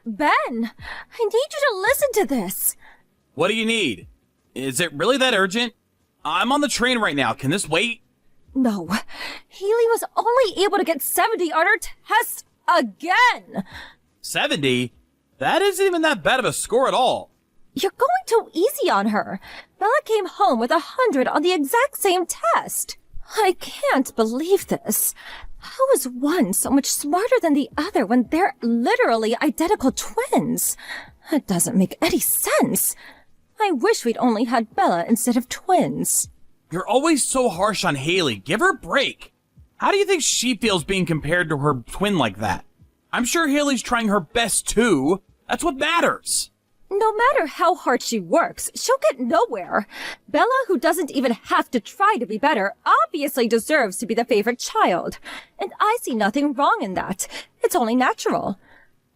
Ben, I need you to listen to this. What do you need? Is it really that urgent? I'm on the train right now. Can this wait? No, Haley was only able to get 70 on her test again. 70? That isn't even that bad of a score at all. You're going too easy on her. Bella came home with 100 on the exact same test. I can't believe this. How is one so much smarter than the other when they're literally identical twins? It doesn't make any sense. I wish we'd only had Bella instead of twins. You're always so harsh on Haley. Give her a break. How do you think she feels being compared to her twin like that? I'm sure Haley's trying her best too. That's what matters. No matter how hard she works, she'll get nowhere. Bella, who doesn't even have to try to be better, obviously deserves to be the favorite child. And I see nothing wrong in that. It's only natural.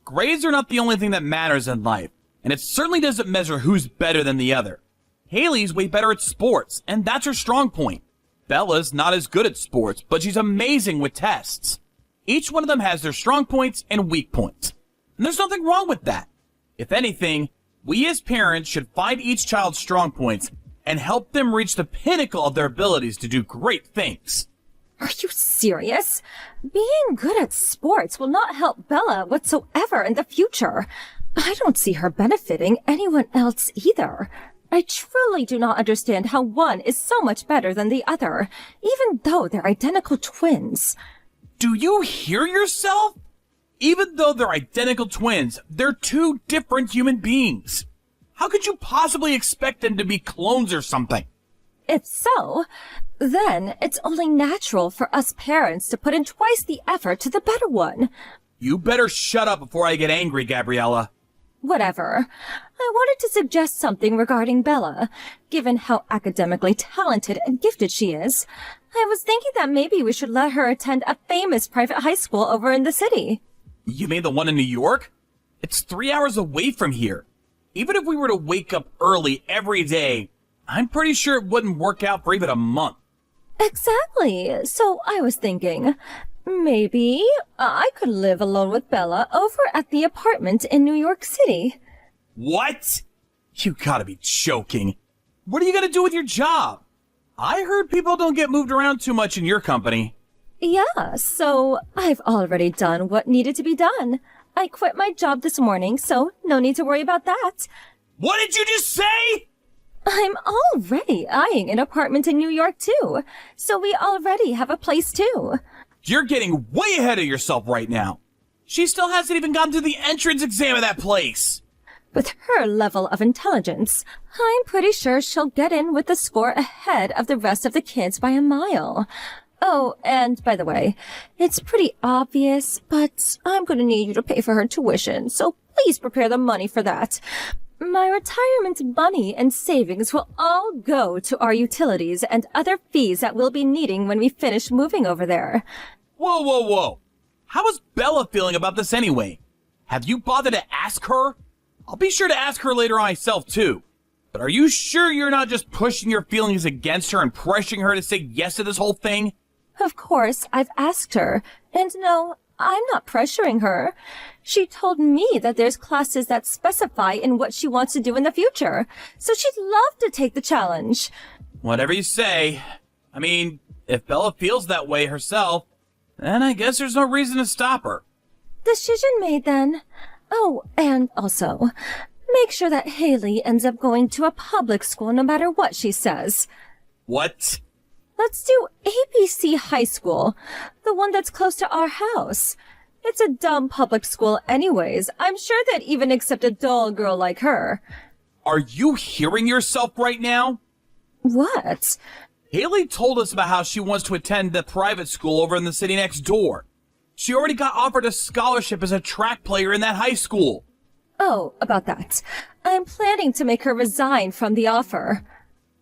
Grades are not the only thing that matters in life, and it certainly doesn't measure who's better than the other. Haley's way better at sports, and that's her strong point. Bella's not as good at sports, but she's amazing with tests. Each one of them has their strong points and weak points. And there's nothing wrong with that. If anything, we as parents should find each child's strong points and help them reach the pinnacle of their abilities to do great things. Are you serious? Being good at sports will not help Bella whatsoever in the future. I don't see her benefiting anyone else either. I truly do not understand how one is so much better than the other, even though they're identical twins. Do you hear yourself? Even though they're identical twins, they're two different human beings. How could you possibly expect them to be clones or something? If so, then it's only natural for us parents to put in twice the effort to the better one. You better shut up before I get angry, Gabriella. Whatever. I wanted to suggest something regarding Bella. Given how academically talented and gifted she is, I was thinking that maybe we should let her attend a famous private high school over in the city. You mean the one in New York? It's 3 hours away from here. Even if we were to wake up early every day, I'm pretty sure it wouldn't work out for even a month. Exactly. So I was thinking, maybe I could live alone with Bella over at the apartment in New York City. What? You gotta be joking. What are you gonna do with your job? I heard people don't get moved around too much in your company. Yeah, so I've already done what needed to be done. I quit my job this morning, so no need to worry about that. What did you just say? I'm already eyeing an apartment in New York too, so we already have a place too. You're getting way ahead of yourself right now. She still hasn't even gotten to the entrance exam of that place. With her level of intelligence, I'm pretty sure she'll get in with the score ahead of the rest of the kids by a mile. Oh, and by the way, it's pretty obvious, but I'm going to need you to pay for her tuition, so please prepare the money for that. My retirement money and savings will all go to our utilities and other fees that we'll be needing when we finish moving over there. Whoa. How is Bella feeling about this anyway? Have you bothered to ask her? I'll be sure to ask her later on myself too. But are you sure you're not just pushing your feelings against her and pressuring her to say yes to this whole thing? Of course, I've asked her, and no, I'm not pressuring her. She told me that there's classes that specify in what she wants to do in the future, so she'd love to take the challenge. Whatever you say. I mean, if Bella feels that way herself, then I guess there's no reason to stop her. Decision made then. Oh, and also, make sure that Haley ends up going to a public school no matter what she says. What? Let's do ABC High School, the one that's close to our house. It's a dumb public school anyways. I'm sure they'd even accept a dull girl like her. Are you hearing yourself right now? What? Haley told us about how she wants to attend the private school over in the city next door. She already got offered a scholarship as a track player in that high school. Oh, about that. I'm planning to make her resign from the offer.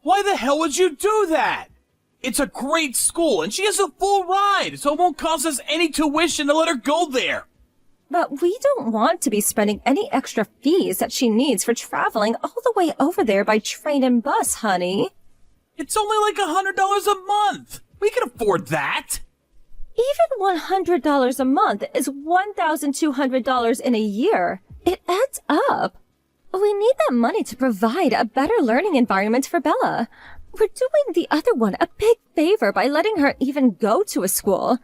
Why the hell would you do that? It's a great school, and she has a full ride, so it won't cost us any tuition to let her go there. But we don't want to be spending any extra fees that she needs for traveling all the way over there by train and bus, honey. It's only like $100 a month. We can afford that. Even $100 a month is $1,200 in a year. It adds up. We need that money to provide a better learning environment for Bella. We're doing the other one a big favor by letting her even go to a school.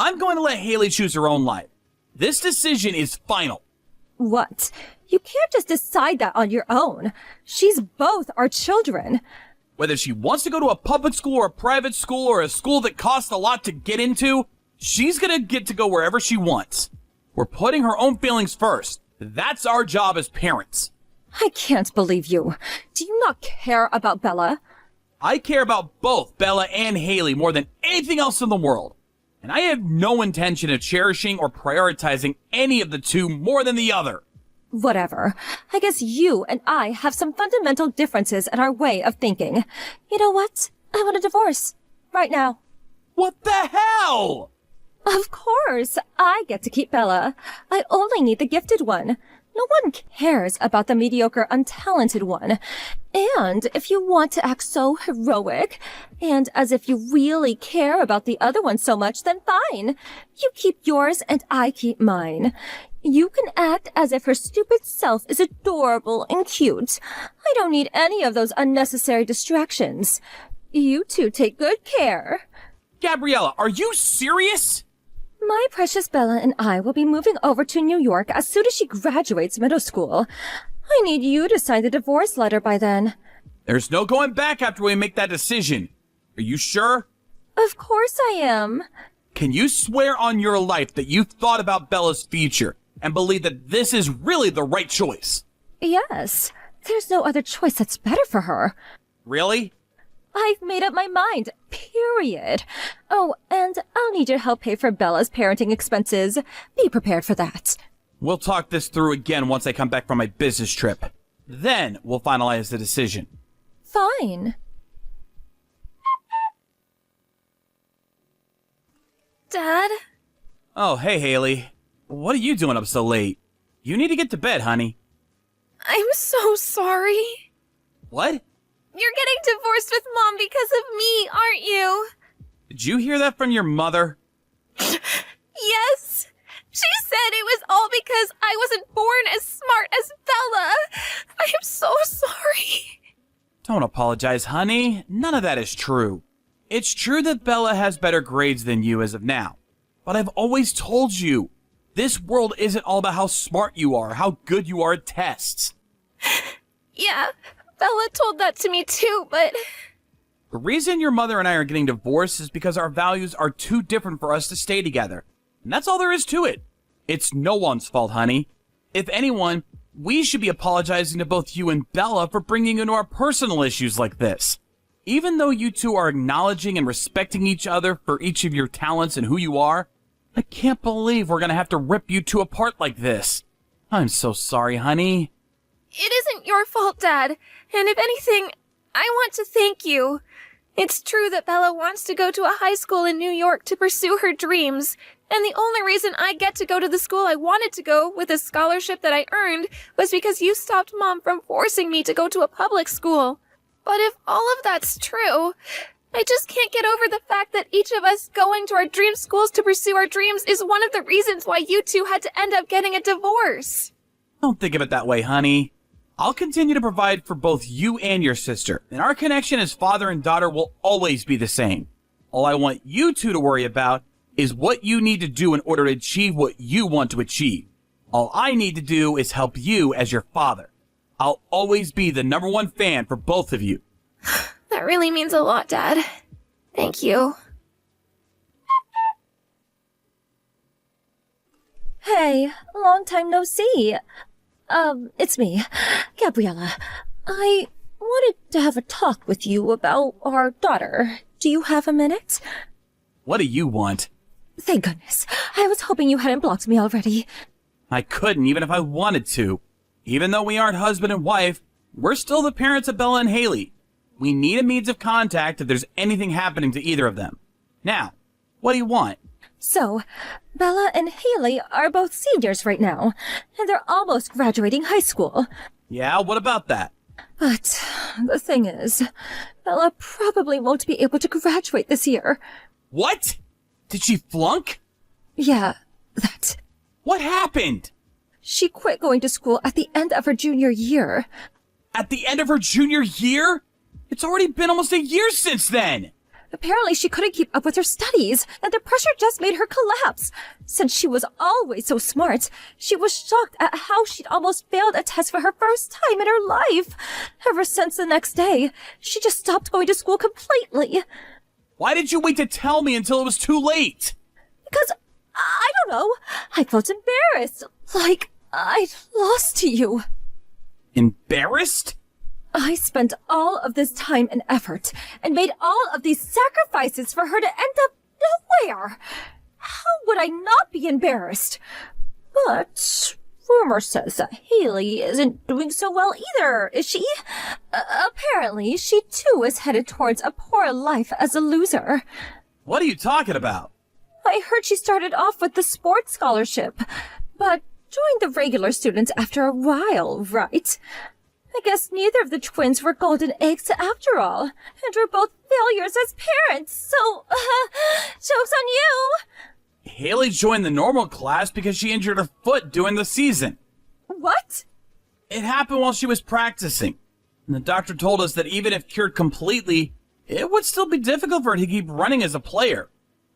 I'm going to let Haley choose her own life. This decision is final. What? You can't just decide that on your own. She's both our children. Whether she wants to go to a public school or a private school or a school that costs a lot to get into, she's gonna get to go wherever she wants. We're putting her own feelings first. That's our job as parents. I can't believe you. Do you not care about Bella? I care about both Bella and Haley more than anything else in the world. And I have no intention of cherishing or prioritizing any of the two more than the other. Whatever. I guess you and I have some fundamental differences in our way of thinking. You know what? I want a divorce. Right now. What the hell? Of course. I get to keep Bella. I only need the gifted one. No one cares about the mediocre, untalented one. And if you want to act so heroic, and as if you really care about the other one so much, then fine. You keep yours and I keep mine. You can act as if her stupid self is adorable and cute. I don't need any of those unnecessary distractions. You two take good care. Gabriella, are you serious? My precious Bella and I will be moving over to New York as soon as she graduates middle school. I need you to sign the divorce letter by then. There's no going back after we make that decision. Are you sure? Of course I am. Can you swear on your life that you thought about Bella's future and believe that this is really the right choice? Yes. There's no other choice that's better for her. Really? I've made up my mind, period. Oh, and I'll need your help pay for Bella's parenting expenses. Be prepared for that. We'll talk this through again once I come back from my business trip. Then we'll finalize the decision. Fine. Dad? Oh, hey, Haley. What are you doing up so late? You need to get to bed, honey. I'm so sorry. What? You're getting divorced with Mom because of me, aren't you? Did you hear that from your mother? Yes. She said it was all because I wasn't born as smart as Bella. I am so sorry. Don't apologize, honey. None of that is true. It's true that Bella has better grades than you as of now. But I've always told you, this world isn't all about how smart you are, how good you are at tests. Yeah, Bella told that to me too, but... The reason your mother and I are getting divorced is because our values are too different for us to stay together. And that's all there is to it. It's no one's fault, honey. If anyone, we should be apologizing to both you and Bella for bringing into our personal issues like this. Even though you two are acknowledging and respecting each other for each of your talents and who you are, I can't believe we're gonna have to rip you two apart like this. I'm so sorry, honey. It isn't your fault, Dad. And if anything, I want to thank you. It's true that Bella wants to go to a high school in New York to pursue her dreams. And the only reason I get to go to the school I wanted to go with a scholarship that I earned was because you stopped Mom from forcing me to go to a public school. But if all of that's true, I just can't get over the fact that each of us going to our dream schools to pursue our dreams is one of the reasons why you two had to end up getting a divorce. Don't think of it that way, honey. I'll continue to provide for both you and your sister, and our connection as father and daughter will always be the same. All I want you two to worry about is what you need to do in order to achieve what you want to achieve. All I need to do is help you as your father. I'll always be the #1 fan for both of you. That really means a lot, Dad. Thank you. Hey, long time no see. It's me, Gabriella. I wanted to have a talk with you about our daughter. Do you have a minute? What do you want? Thank goodness. I was hoping you hadn't blocked me already. I couldn't even if I wanted to. Even though we aren't husband and wife, we're still the parents of Bella and Haley. We need a means of contact if there's anything happening to either of them. Now, what do you want? So, Bella and Haley are both seniors right now, and they're almost graduating high school. Yeah, what about that? But the thing is, Bella probably won't be able to graduate this year. What? Did she flunk? Yeah, that. What happened? She quit going to school at the end of her junior year. At the end of her junior year? It's already been almost a year since then! Apparently she couldn't keep up with her studies, and the pressure just made her collapse. Since she was always so smart, she was shocked at how she'd almost failed a test for her first time in her life. Ever since the next day, she just stopped going to school completely. Why did you wait to tell me until it was too late? Because, I don't know, I felt embarrassed, like I'd lost to you. Embarrassed? I spent all of this time and effort and made all of these sacrifices for her to end up nowhere. How would I not be embarrassed? But rumor says that Haley isn't doing so well either, is she? Apparently, she too is headed towards a poor life as a loser. What are you talking about? I heard she started off with the sports scholarship, but joined the regular students after a while, right? I guess neither of the twins were golden eggs after all, and we're both failures as parents, so, joke's on you! Haley joined the normal class because she injured her foot during the season. What? It happened while she was practicing, and the doctor told us that even if cured completely, it would still be difficult for her to keep running as a player.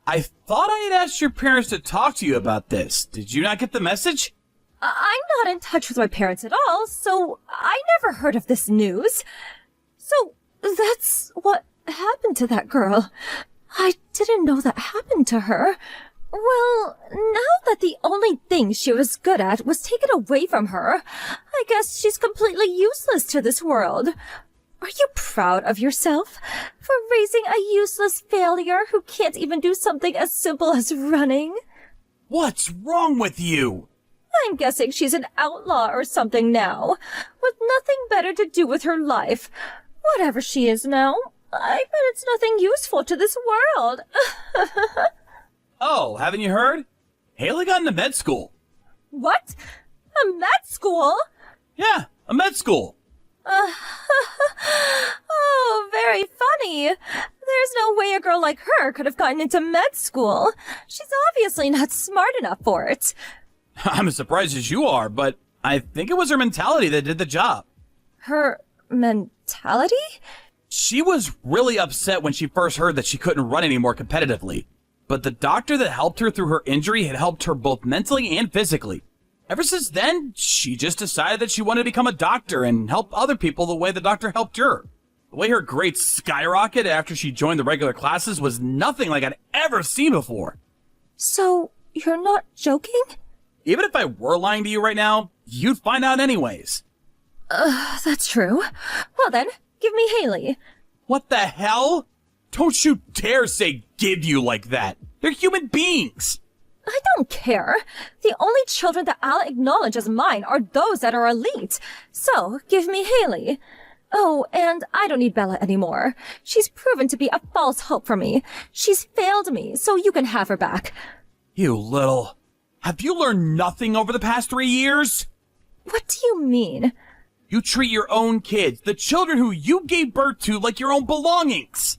I thought I had asked your parents to talk to you about this. Did you not get the message? I'm not in touch with my parents at all, so I never heard of this news. So that's what happened to that girl. I didn't know that happened to her. Well, now that the only thing she was good at was taken away from her, I guess she's completely useless to this world. Are you proud of yourself for raising a useless failure who can't even do something as simple as running? What's wrong with you? I'm guessing she's an outlaw or something now, with nothing better to do with her life. Whatever she is now, I bet it's nothing useful to this world. Oh, haven't you heard? Haley got into med school. What? A med school? Yeah, a med school. Oh, very funny. There's no way a girl like her could have gotten into med school. She's obviously not smart enough for it. I'm as surprised as you are, but I think it was her mentality that did the job. Her mentality? She was really upset when she first heard that she couldn't run anymore competitively. But the doctor that helped her through her injury had helped her both mentally and physically. Ever since then, she just decided that she wanted to become a doctor and help other people the way the doctor helped her. The way her grades skyrocketed after she joined the regular classes was nothing like I'd ever seen before. So, you're not joking? Even if I were lying to you right now, you'd find out anyways. That's true. Well then, give me Haley. What the hell? Don't you dare say give you like that. They're human beings. I don't care. The only children that I'll acknowledge as mine are those that are elite. So, give me Haley. Oh, and I don't need Bella anymore. She's proven to be a false hope for me. She's failed me, so you can have her back. You little... Have you learned nothing over the past 3 years? What do you mean? You treat your own kids, the children who you gave birth to, like your own belongings.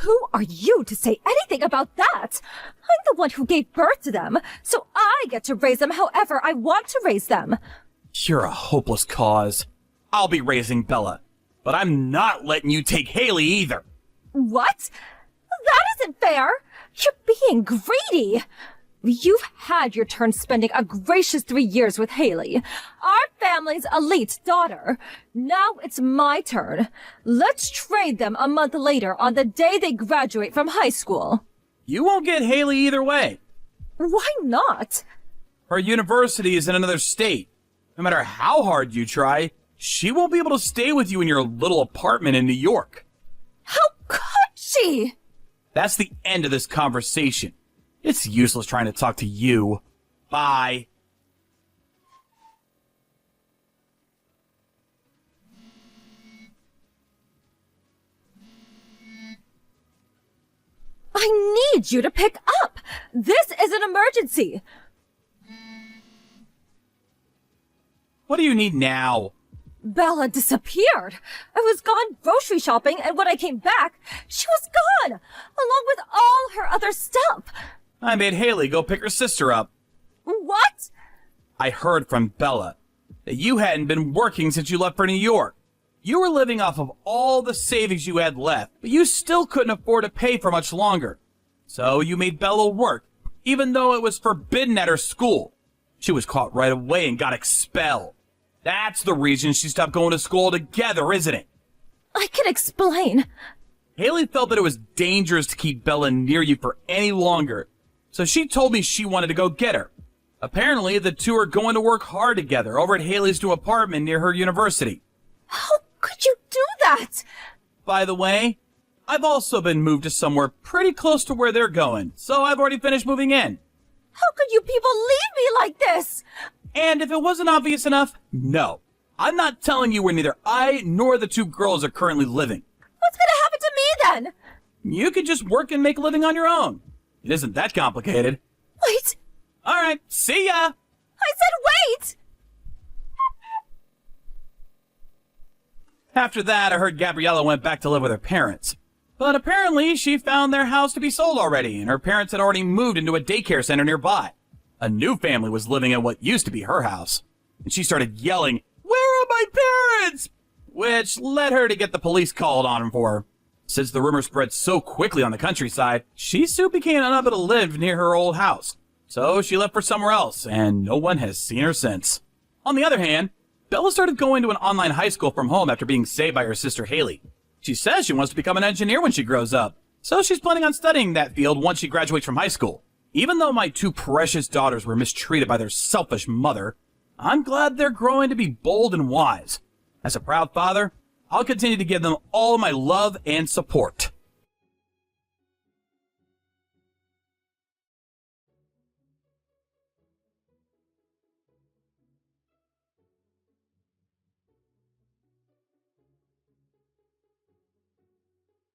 Who are you to say anything about that? I'm the one who gave birth to them, so I get to raise them however I want to raise them. You're a hopeless cause. I'll be raising Bella, but I'm not letting you take Haley either. What? That isn't fair. You're being greedy. You've had your turn spending a gracious 3 years with Haley, our family's elite daughter. Now it's my turn. Let's trade them a month later on the day they graduate from high school. You won't get Haley either way. Why not? Her university is in another state. No matter how hard you try, she won't be able to stay with you in your little apartment in New York. How could she? That's the end of this conversation. It's useless trying to talk to you. Bye. I need you to pick up. This is an emergency. What do you need now? Bella disappeared. I was gone grocery shopping, and when I came back, she was gone, along with all her other stuff. I made Haley go pick her sister up. What? I heard from Bella that you hadn't been working since you left for New York. You were living off of all the savings you had left, but you still couldn't afford to pay for much longer. So you made Bella work, even though it was forbidden at her school. She was caught right away and got expelled. That's the reason she stopped going to school altogether, isn't it? I can explain. Haley felt that it was dangerous to keep Bella near you for any longer, so she told me she wanted to go get her. Apparently, the two are going to work hard together over at Haley's new apartment near her university. How could you do that? By the way, I've also been moved to somewhere pretty close to where they're going, so I've already finished moving in. How could you people leave me like this? And if it wasn't obvious enough, no. I'm not telling you where neither I nor the two girls are currently living. What's gonna happen to me then? You could just work and make a living on your own. It isn't that complicated. Wait. Alright, see ya! I said wait! After that, I heard Gabriella went back to live with her parents. But apparently, she found their house to be sold already, and her parents had already moved into a daycare center nearby. A new family was living in what used to be her house. And she started yelling, "Where are my parents?" Which led her to get the police called on for her. Since the rumor spread so quickly on the countryside, she soon became unable to live near her old house. So she left for somewhere else, and no one has seen her since. On the other hand, Bella started going to an online high school from home after being saved by her sister Haley. She says she wants to become an engineer when she grows up, so she's planning on studying that field once she graduates from high school. Even though my two precious daughters were mistreated by their selfish mother, I'm glad they're growing to be bold and wise. As a proud father, I'll continue to give them all my love and support.